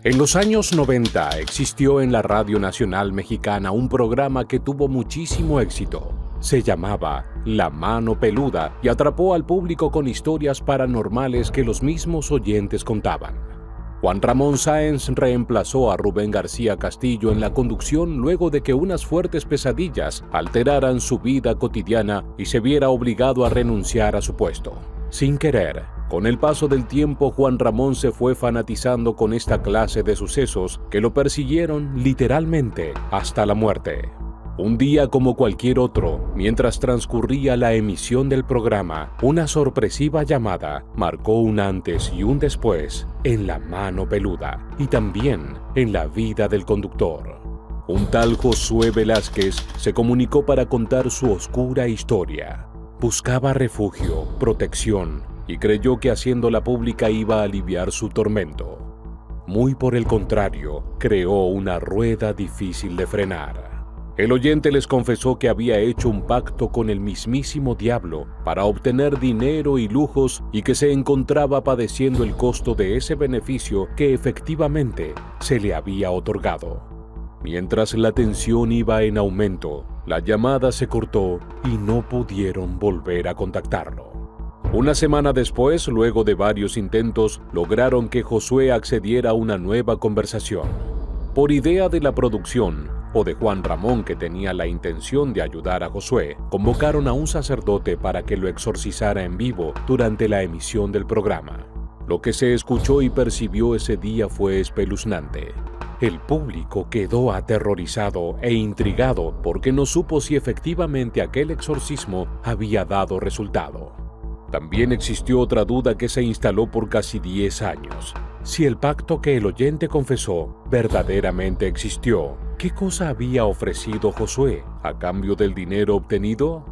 En los años 90 existió en la Radio Nacional Mexicana un programa que tuvo muchísimo éxito. Se llamaba La Mano Peluda y atrapó al público con historias paranormales que los mismos oyentes contaban. Juan Ramón Sáenz reemplazó a Rubén García Castillo en la conducción luego de que unas fuertes pesadillas alteraran su vida cotidiana y se viera obligado a renunciar a su puesto. Sin querer, con el paso del tiempo, Juan Ramón se fue fanatizando con esta clase de sucesos que lo persiguieron literalmente hasta la muerte. Un día como cualquier otro, mientras transcurría la emisión del programa, una sorpresiva llamada marcó un antes y un después en La Mano Peluda y también en la vida del conductor. Un tal Josué Velázquez se comunicó para contar su oscura historia. Buscaba refugio, protección y creyó que haciéndola pública iba a aliviar su tormento. Muy por el contrario, creó una rueda difícil de frenar. El oyente les confesó que había hecho un pacto con el mismísimo diablo para obtener dinero y lujos y que se encontraba padeciendo el costo de ese beneficio que efectivamente se le había otorgado. Mientras la tensión iba en aumento, la llamada se cortó y no pudieron volver a contactarlo. Una semana después, luego de varios intentos, lograron que Josué accediera a una nueva conversación. Por idea de la producción, o de Juan Ramón, que tenía la intención de ayudar a Josué, convocaron a un sacerdote para que lo exorcizara en vivo durante la emisión del programa. Lo que se escuchó y percibió ese día fue espeluznante. El público quedó aterrorizado e intrigado porque no supo si efectivamente aquel exorcismo había dado resultado. También existió otra duda que se instaló por casi 10 años. Si el pacto que el oyente confesó verdaderamente existió, ¿qué cosa había ofrecido Josué a cambio del dinero obtenido?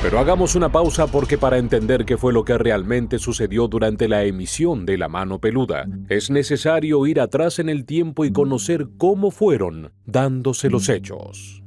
Pero hagamos una pausa porque para entender qué fue lo que realmente sucedió durante la emisión de La Mano Peluda, es necesario ir atrás en el tiempo y conocer cómo fueron dándose los hechos.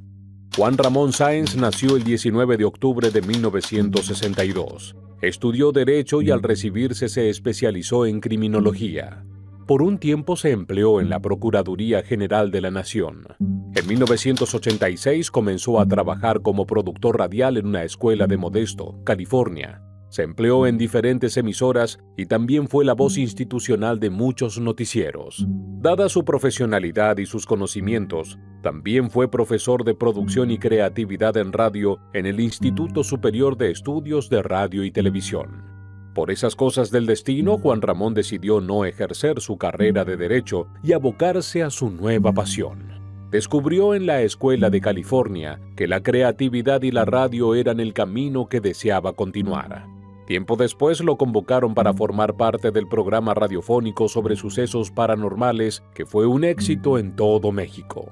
Juan Ramón Sáenz nació el 19 de octubre de 1962. Estudió Derecho y al recibirse se especializó en Criminología. Por un tiempo se empleó en la Procuraduría General de la Nación. En 1986 comenzó a trabajar como productor radial en una escuela de Modesto, California. Se empleó en diferentes emisoras y también fue la voz institucional de muchos noticieros. Dada su profesionalidad y sus conocimientos, también fue profesor de producción y creatividad en radio en el Instituto Superior de Estudios de Radio y Televisión. Por esas cosas del destino, Juan Ramón decidió no ejercer su carrera de Derecho y abocarse a su nueva pasión. Descubrió en la Escuela de California que la creatividad y la radio eran el camino que deseaba continuar. Tiempo después lo convocaron para formar parte del programa radiofónico sobre sucesos paranormales que fue un éxito en todo México.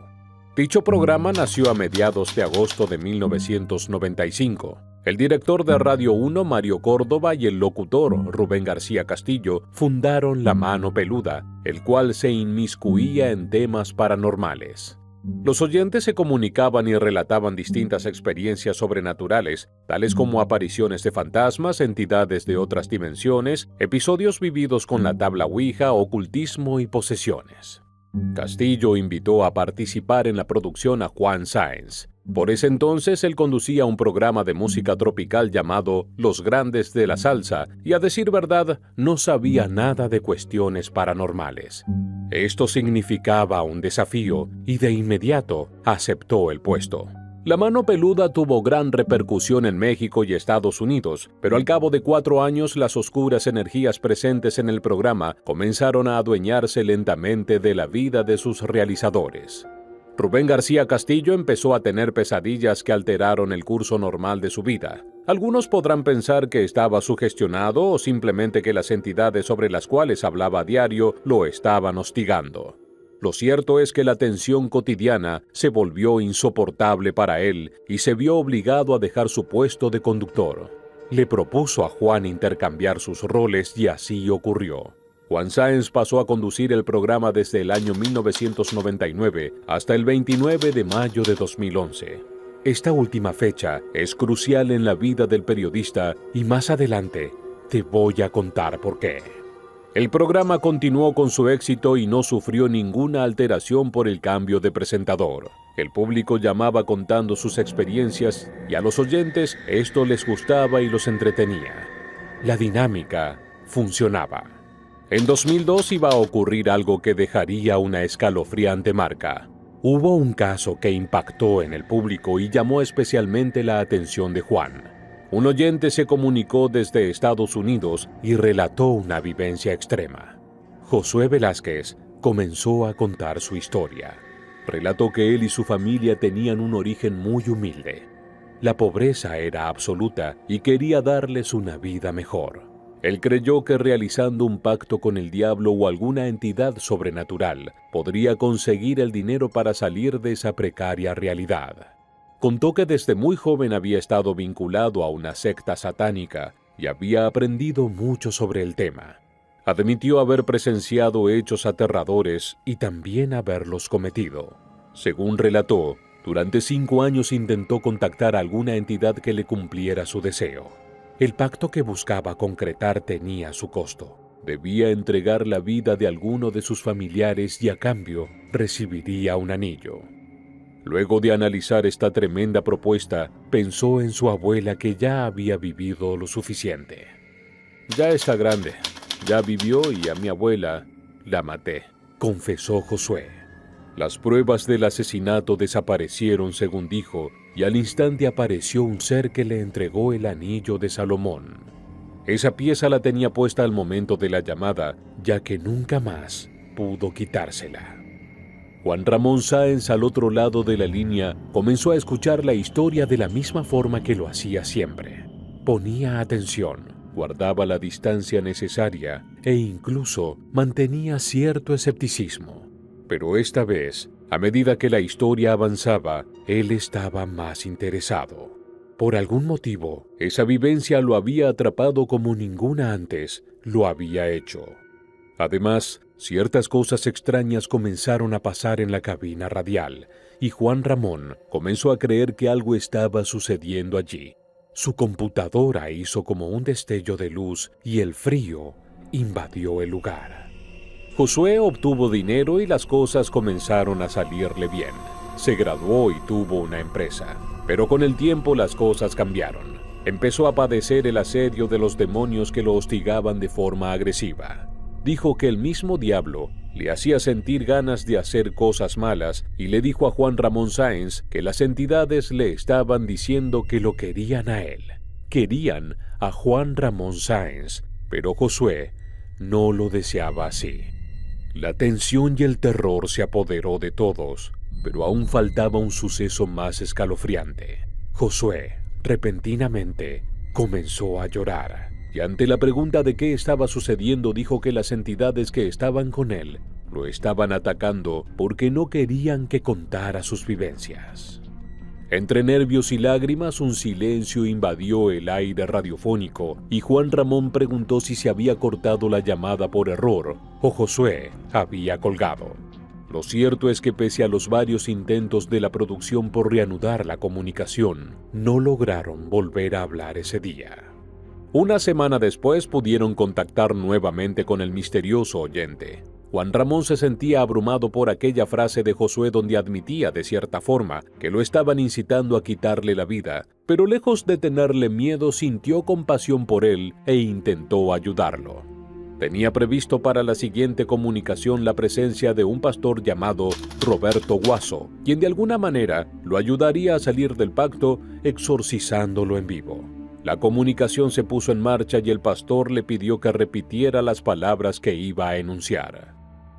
Dicho programa nació a mediados de agosto de 1995. El director de Radio 1, Mario Córdoba, y el locutor, Rubén García Castillo, fundaron La Mano Peluda, el cual se inmiscuía en temas paranormales. Los oyentes se comunicaban y relataban distintas experiencias sobrenaturales, tales como apariciones de fantasmas, entidades de otras dimensiones, episodios vividos con la tabla Ouija, ocultismo y posesiones. Castillo invitó a participar en la producción a Juan Sáenz. Por ese entonces él conducía un programa de música tropical llamado Los Grandes de la Salsa y, a decir verdad, no sabía nada de cuestiones paranormales. Esto significaba un desafío y de inmediato aceptó el puesto. La Mano Peluda tuvo gran repercusión en México y Estados Unidos, pero al cabo de 4 años las oscuras energías presentes en el programa comenzaron a adueñarse lentamente de la vida de sus realizadores. Rubén García Castillo empezó a tener pesadillas que alteraron el curso normal de su vida. Algunos podrán pensar que estaba sugestionado o simplemente que las entidades sobre las cuales hablaba a diario lo estaban hostigando. Lo cierto es que la tensión cotidiana se volvió insoportable para él y se vio obligado a dejar su puesto de conductor. Le propuso a Juan intercambiar sus roles y así ocurrió. Juan Sáenz pasó a conducir el programa desde el año 1999 hasta el 29 de mayo de 2011. Esta última fecha es crucial en la vida del periodista y más adelante te voy a contar por qué. El programa continuó con su éxito y no sufrió ninguna alteración por el cambio de presentador. El público llamaba contando sus experiencias y a los oyentes esto les gustaba y los entretenía. La dinámica funcionaba. En 2002 iba a ocurrir algo que dejaría una escalofriante marca. Hubo un caso que impactó en el público y llamó especialmente la atención de Juan. Un oyente se comunicó desde Estados Unidos y relató una vivencia extrema. Josué Velázquez comenzó a contar su historia. Relató que él y su familia tenían un origen muy humilde. La pobreza era absoluta y quería darles una vida mejor. Él creyó que realizando un pacto con el diablo o alguna entidad sobrenatural podría conseguir el dinero para salir de esa precaria realidad. Contó que desde muy joven había estado vinculado a una secta satánica y había aprendido mucho sobre el tema. Admitió haber presenciado hechos aterradores y también haberlos cometido. Según relató, durante 5 años intentó contactar a alguna entidad que le cumpliera su deseo. El pacto que buscaba concretar tenía su costo. Debía entregar la vida de alguno de sus familiares y a cambio recibiría un anillo. Luego de analizar esta tremenda propuesta, pensó en su abuela que ya había vivido lo suficiente. Ya está grande, ya vivió y a mi abuela la maté, confesó Josué. Las pruebas del asesinato desaparecieron, según dijo, y al instante apareció un ser que le entregó el anillo de Salomón. Esa pieza la tenía puesta al momento de la llamada, ya que nunca más pudo quitársela. Juan Ramón Sáenz, al otro lado de la línea, comenzó a escuchar la historia de la misma forma que lo hacía siempre. Ponía atención, guardaba la distancia necesaria e incluso mantenía cierto escepticismo. Pero esta vez, a medida que la historia avanzaba, él estaba más interesado. Por algún motivo, esa vivencia lo había atrapado como ninguna antes lo había hecho. Además, ciertas cosas extrañas comenzaron a pasar en la cabina radial, y Juan Ramón comenzó a creer que algo estaba sucediendo allí. Su computadora hizo como un destello de luz y el frío invadió el lugar. Josué obtuvo dinero y las cosas comenzaron a salirle bien. Se graduó y tuvo una empresa. Pero con el tiempo las cosas cambiaron. Empezó a padecer el asedio de los demonios que lo hostigaban de forma agresiva. Dijo que el mismo diablo le hacía sentir ganas de hacer cosas malas y le dijo a Juan Ramón Sáenz que las entidades le estaban diciendo que lo querían a él. Querían a Juan Ramón Sáenz, pero Josué no lo deseaba así. La tensión y el terror se apoderó de todos, pero aún faltaba un suceso más escalofriante. Josué, repentinamente, comenzó a llorar. Y ante la pregunta de qué estaba sucediendo, dijo que las entidades que estaban con él lo estaban atacando porque no querían que contara sus vivencias. Entre nervios y lágrimas, un silencio invadió el aire radiofónico y Juan Ramón preguntó si se había cortado la llamada por error o Josué había colgado. Lo cierto es que pese a los varios intentos de la producción por reanudar la comunicación, no lograron volver a hablar ese día. Una semana después pudieron contactar nuevamente con el misterioso oyente. Juan Ramón se sentía abrumado por aquella frase de Josué donde admitía de cierta forma que lo estaban incitando a quitarle la vida, pero lejos de tenerle miedo sintió compasión por él e intentó ayudarlo. Tenía previsto para la siguiente comunicación la presencia de un pastor llamado Roberto Guaso, quien de alguna manera lo ayudaría a salir del pacto exorcizándolo en vivo. La comunicación se puso en marcha y el pastor le pidió que repitiera las palabras que iba a enunciar.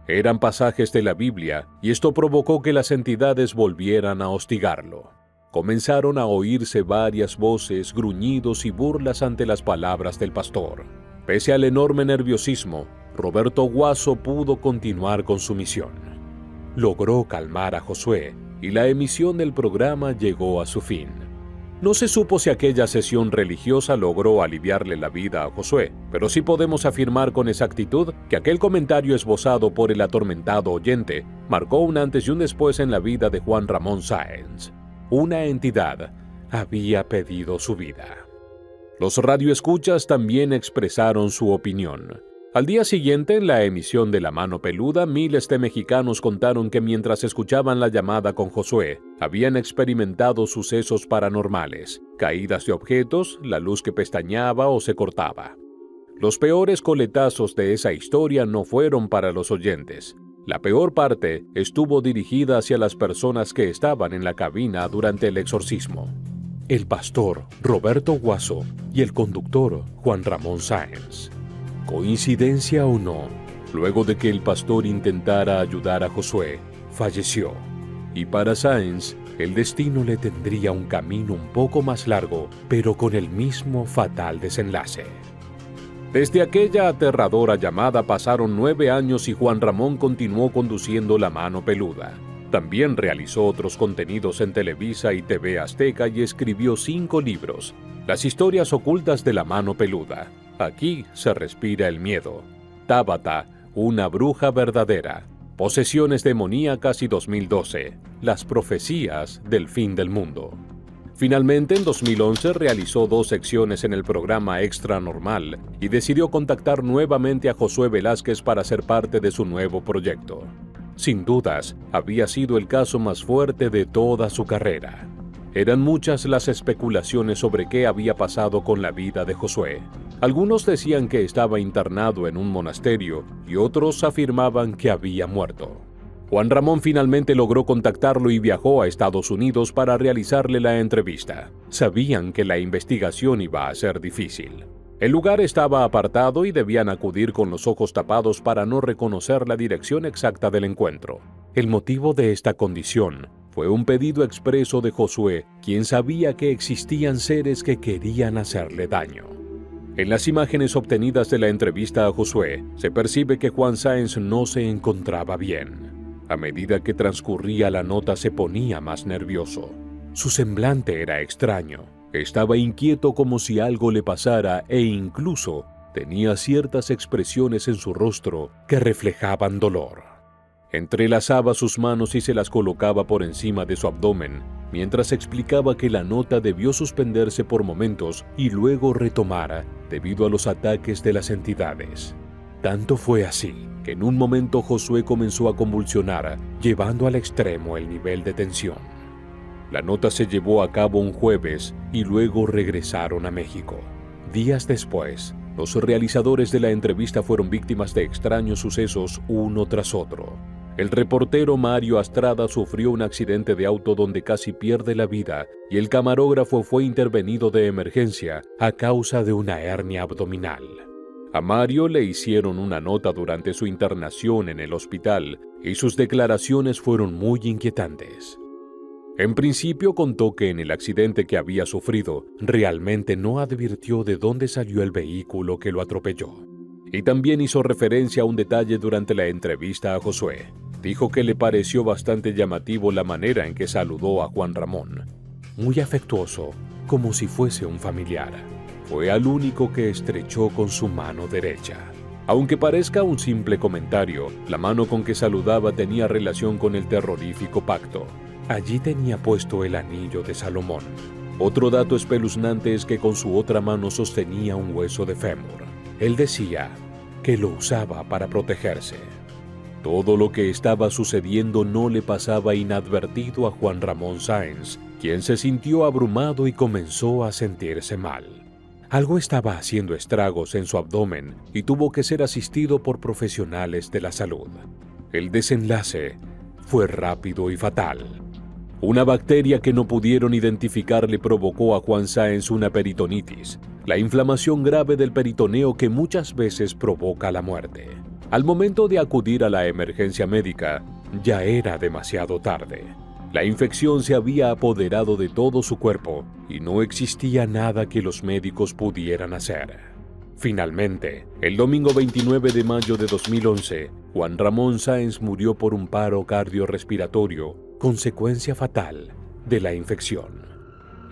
Eran pasajes de la Biblia y esto provocó que las entidades volvieran a hostigarlo. Comenzaron a oírse varias voces, gruñidos y burlas ante las palabras del pastor. Pese al enorme nerviosismo, Roberto Guaso pudo continuar con su misión. Logró calmar a Josué y la emisión del programa llegó a su fin. No se supo si aquella sesión religiosa logró aliviarle la vida a Josué, pero sí podemos afirmar con exactitud que aquel comentario esbozado por el atormentado oyente marcó un antes y un después en la vida de Juan Ramón Sáenz. Una entidad había pedido su vida. Los radioescuchas también expresaron su opinión. Al día siguiente, en la emisión de La Mano Peluda, miles de mexicanos contaron que mientras escuchaban la llamada con Josué, habían experimentado sucesos paranormales, caídas de objetos, la luz que pestañeaba o se cortaba. Los peores coletazos de esa historia no fueron para los oyentes. La peor parte estuvo dirigida hacia las personas que estaban en la cabina durante el exorcismo. El pastor Roberto Guaso y el conductor Juan Ramón Sáenz. Coincidencia o no, luego de que el pastor intentara ayudar a Josué, falleció. Y para Sáenz, el destino le tendría un camino un poco más largo, pero con el mismo fatal desenlace. Desde aquella aterradora llamada pasaron 9 años y Juan Ramón continuó conduciendo La Mano Peluda. También realizó otros contenidos en Televisa y TV Azteca y escribió 5 libros. Las historias ocultas de La Mano Peluda. Aquí se respira el miedo. Tábata, una bruja verdadera. Posesiones demoníacas y 2012. Las profecías del fin del mundo. Finalmente, en 2011 realizó 2 secciones en el programa Extra Normal y decidió contactar nuevamente a Josué Velázquez para ser parte de su nuevo proyecto. Sin dudas, había sido el caso más fuerte de toda su carrera. Eran muchas las especulaciones sobre qué había pasado con la vida de Josué. Algunos decían que estaba internado en un monasterio y otros afirmaban que había muerto. Juan Ramón finalmente logró contactarlo y viajó a Estados Unidos para realizarle la entrevista. Sabían que la investigación iba a ser difícil. El lugar estaba apartado y debían acudir con los ojos tapados para no reconocer la dirección exacta del encuentro. El motivo de esta condición fue un pedido expreso de Josué, quien sabía que existían seres que querían hacerle daño. En las imágenes obtenidas de la entrevista a Josué, se percibe que Juan Sáenz no se encontraba bien. A medida que transcurría la nota se ponía más nervioso. Su semblante era extraño. Estaba inquieto como si algo le pasara e incluso tenía ciertas expresiones en su rostro que reflejaban dolor. Entrelazaba sus manos y se las colocaba por encima de su abdomen, mientras explicaba que la nota debió suspenderse por momentos y luego retomara debido a los ataques de las entidades. Tanto fue así que en un momento Josué comenzó a convulsionar, llevando al extremo el nivel de tensión. La nota se llevó a cabo un jueves y luego regresaron a México. Días después, los realizadores de la entrevista fueron víctimas de extraños sucesos uno tras otro. El reportero Mario Astrada sufrió un accidente de auto donde casi pierde la vida y el camarógrafo fue intervenido de emergencia a causa de una hernia abdominal. A Mario le hicieron una nota durante su internación en el hospital y sus declaraciones fueron muy inquietantes. En principio contó que en el accidente que había sufrido, realmente no advirtió de dónde salió el vehículo que lo atropelló. Y también hizo referencia a un detalle durante la entrevista a Josué. Dijo que le pareció bastante llamativo la manera en que saludó a Juan Ramón. Muy afectuoso, como si fuese un familiar. Fue al único que estrechó con su mano derecha. Aunque parezca un simple comentario, la mano con que saludaba tenía relación con el terrorífico pacto. Allí tenía puesto el anillo de Salomón. Otro dato espeluznante es que con su otra mano sostenía un hueso de fémur. Él decía que lo usaba para protegerse. Todo lo que estaba sucediendo no le pasaba inadvertido a Juan Ramón Sáenz, quien se sintió abrumado y comenzó a sentirse mal. Algo estaba haciendo estragos en su abdomen y tuvo que ser asistido por profesionales de la salud. El desenlace fue rápido y fatal. Una bacteria que no pudieron identificar le provocó a Juan Sáenz una peritonitis, la inflamación grave del peritoneo que muchas veces provoca la muerte. Al momento de acudir a la emergencia médica, ya era demasiado tarde. La infección se había apoderado de todo su cuerpo y no existía nada que los médicos pudieran hacer. Finalmente, el domingo 29 de mayo de 2011, Juan Ramón Sáenz murió por un paro cardiorrespiratorio, consecuencia fatal de la infección.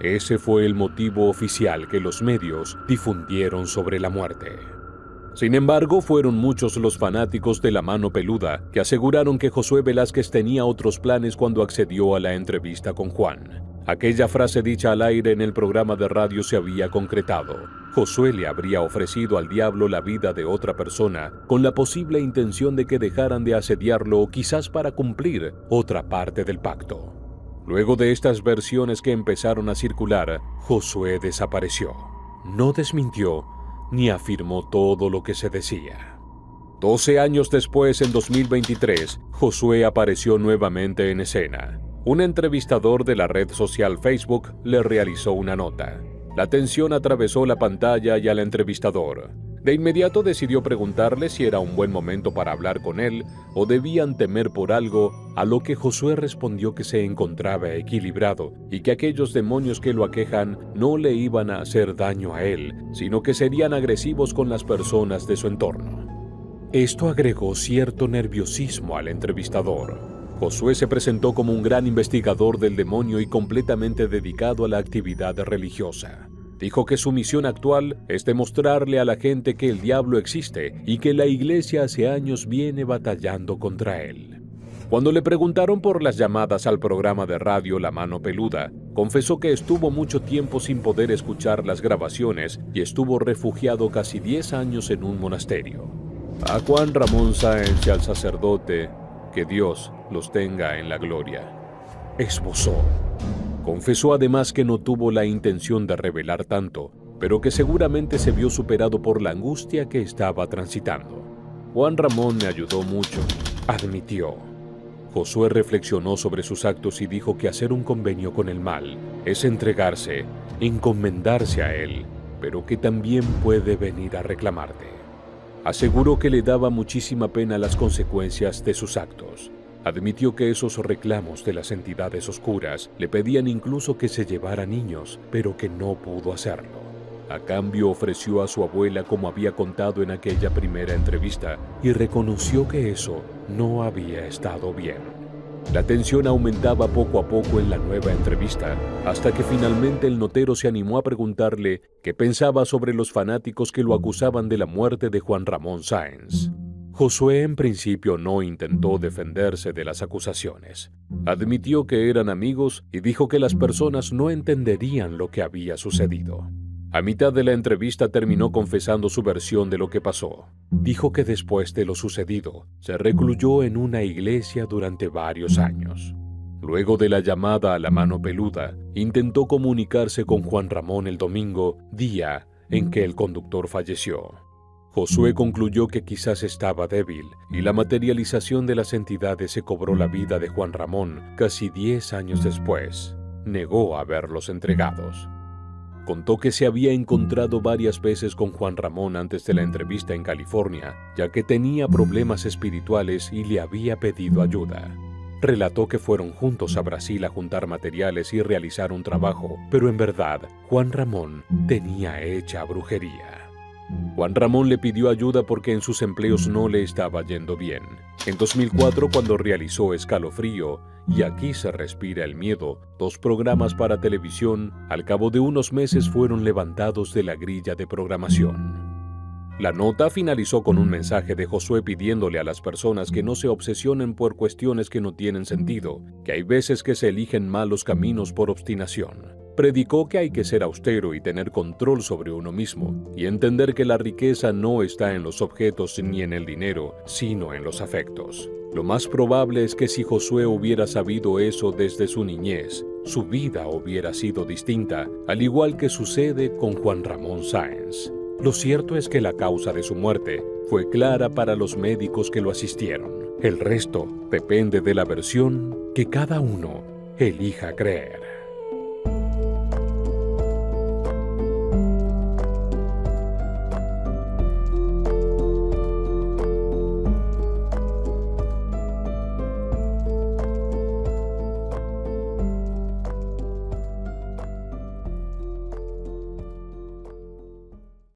Ese fue el motivo oficial que los medios difundieron sobre la muerte. Sin embargo, fueron muchos los fanáticos de La Mano Peluda que aseguraron que Josué Velázquez tenía otros planes cuando accedió a la entrevista con Juan. Aquella frase dicha al aire en el programa de radio se había concretado. Josué le habría ofrecido al diablo la vida de otra persona con la posible intención de que dejaran de asediarlo o quizás para cumplir otra parte del pacto. Luego de estas versiones que empezaron a circular, Josué desapareció. No desmintió ni afirmó todo lo que se decía. 12 años después, en 2023, Josué apareció nuevamente en escena. Un entrevistador de la red social Facebook le realizó una nota. La tensión atravesó la pantalla y al entrevistador. De inmediato decidió preguntarle si era un buen momento para hablar con él o debían temer por algo, a lo que Josué respondió que se encontraba equilibrado y que aquellos demonios que lo aquejan no le iban a hacer daño a él, sino que serían agresivos con las personas de su entorno. Esto agregó cierto nerviosismo al entrevistador. Josué se presentó como un gran investigador del demonio y completamente dedicado a la actividad religiosa. Dijo que su misión actual es demostrarle a la gente que el diablo existe y que la iglesia hace años viene batallando contra él. Cuando le preguntaron por las llamadas al programa de radio La Mano Peluda, confesó que estuvo mucho tiempo sin poder escuchar las grabaciones y estuvo refugiado casi 10 años en un monasterio. A Juan Ramón Sáenz y al sacerdote, que Dios los tenga en la gloria, esbozó. Confesó además que no tuvo la intención de revelar tanto, pero que seguramente se vio superado por la angustia que estaba transitando. Juan Ramón me ayudó mucho, admitió. Josué reflexionó sobre sus actos y dijo que hacer un convenio con el mal es entregarse, encomendarse a él, pero que también puede venir a reclamarte. Aseguró que le daba muchísima pena las consecuencias de sus actos. Admitió que esos reclamos de las entidades oscuras le pedían incluso que se llevara niños, pero que no pudo hacerlo. A cambio ofreció a su abuela, como había contado en aquella primera entrevista, y reconoció que eso no había estado bien. La tensión aumentaba poco a poco en la nueva entrevista, hasta que finalmente el notero se animó a preguntarle qué pensaba sobre los fanáticos que lo acusaban de la muerte de Juan Ramón Sáenz. Josué en principio no intentó defenderse de las acusaciones. Admitió que eran amigos y dijo que las personas no entenderían lo que había sucedido. A mitad de la entrevista terminó confesando su versión de lo que pasó. Dijo que después de lo sucedido, se recluyó en una iglesia durante varios años. Luego de la llamada a La Mano Peluda, intentó comunicarse con Juan Ramón el domingo, día en que el conductor falleció. Josué concluyó que quizás estaba débil y la materialización de las entidades se cobró la vida de Juan Ramón casi 10 años después. Negó haberlos entregados. Contó que se había encontrado varias veces con Juan Ramón antes de la entrevista en California, ya que tenía problemas espirituales y le había pedido ayuda. Relató que fueron juntos a Brasil a juntar materiales y realizar un trabajo, pero en verdad, Juan Ramón tenía hecha brujería. Juan Ramón le pidió ayuda porque en sus empleos no le estaba yendo bien. En 2004, cuando realizó Escalofrío y Aquí se respira el miedo, 2 programas para televisión, al cabo de unos meses fueron levantados de la grilla de programación. La nota finalizó con un mensaje de Josué pidiéndole a las personas que no se obsesionen por cuestiones que no tienen sentido, que hay veces que se eligen malos caminos por obstinación. Predicó que hay que ser austero y tener control sobre uno mismo, y entender que la riqueza no está en los objetos ni en el dinero, sino en los afectos. Lo más probable es que si Josué hubiera sabido eso desde su niñez, su vida hubiera sido distinta, al igual que sucede con Juan Ramón Sáenz. Lo cierto es que la causa de su muerte fue clara para los médicos que lo asistieron. El resto depende de la versión que cada uno elija creer.